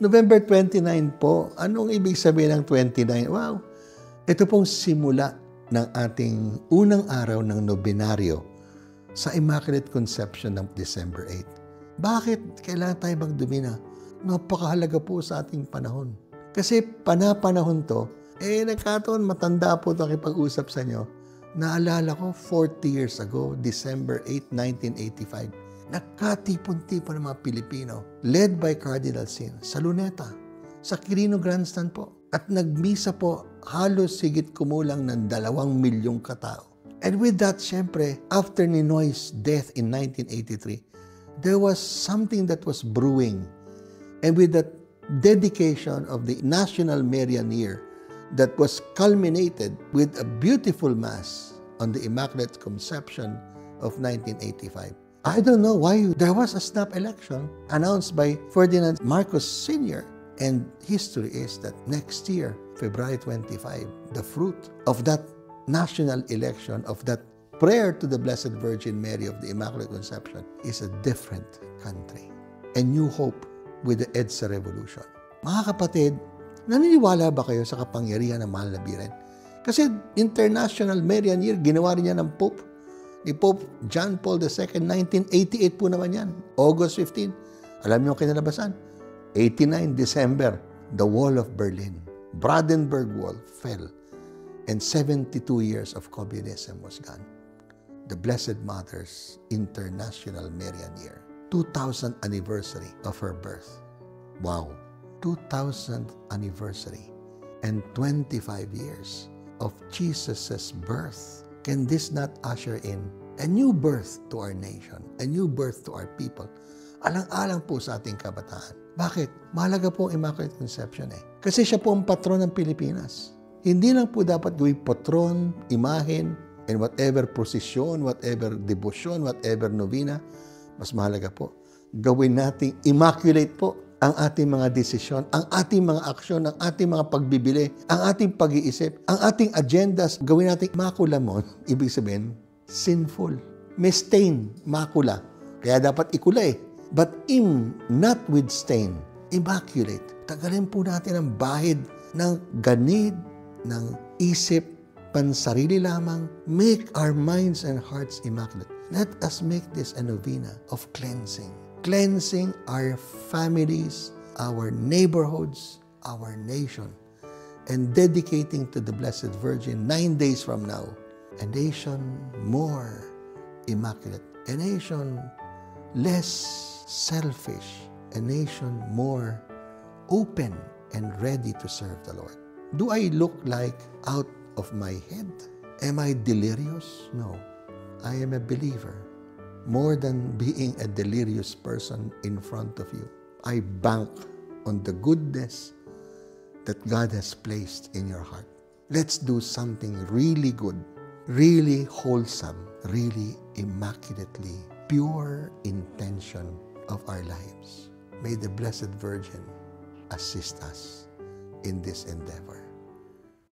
November 29 po. Anong ibig sabihin ng 29? Wow! Ito pong simula ng ating unang araw ng nobinaryo sa Immaculate Conception ng December 8. Bakit kailangan tayo magdumina? Napakahalaga po sa ating panahon. Kasi panapanahon to, nagkataon matanda po ito nakipag-usap sa inyo. Naalala ko, 40 years ago, December 8, 1985. Nagkatipon-tipon ng mga Pilipino, led by Cardinal Sin, sa Luneta, sa Quirino Grandstand po. At nagmisa po halos higit kumulang ng 2 milyong katao. And with that, syempre, after Ninoy's death in 1983, there was something that was brewing. And with that dedication of the National Marian Year that was culminated with a beautiful Mass on the Immaculate Conception of 1985. I don't know why there was a snap election announced by Ferdinand Marcos Sr. And history is that next year, February 25, the fruit of that national election, of that prayer to the Blessed Virgin Mary of the Immaculate Conception, is a different country. A new hope with the EDSA Revolution. Mga kapatid, naniniwala ba kayo sa kapangyarihan ng mahal na Birhen? Kasi International Marian Year, ginawa rin niya ng Pope. Ni Pope John Paul II, 1988 po naman yan. August 15. Alam niyo ang kinalabasan? 89 December, the Wall of Berlin, Brandenburg Wall, fell. And 72 years of communism was gone. The Blessed Mother's International Marian Year. 2000th anniversary of her birth. Wow! 2000th anniversary. And 25 years of Jesus' birth. Can this not usher in a new birth to our nation, a new birth to our people? Alang-alang po sa ating kabataan. Bakit? Mahalaga po ang Immaculate Conception Kasi siya po ang patron ng Pilipinas. Hindi lang po dapat gawing patron, imahen, and whatever prosesyon, whatever devotion, whatever novena, mas mahalaga po. Gawin nating immaculate po ang ating mga desisyon, ang ating mga aksyon, ang ating mga pagbibili, ang ating pag-iisip, ang ating agendas, gawin natin makulamon. Ibig sabihin, sinful. May stain, makula. Kaya dapat ikula But not with stain, immaculate. Tagalin po natin ang bahid ng ganid, ng isip, pansarili lamang. Make our minds and hearts immaculate. Let us make this a novena of cleansing. Cleansing our families, our neighborhoods, our nation, and dedicating to the Blessed Virgin 9 days from now, a nation more immaculate, a nation less selfish, a nation more open and ready to serve the Lord. Do I look like out of my head? Am I delirious? No. I am a believer. More than being a delirious person in front of you, I bank on the goodness that God has placed in your heart. Let's do something really good, really wholesome, really immaculately pure intention of our lives. May the Blessed Virgin assist us in this endeavor.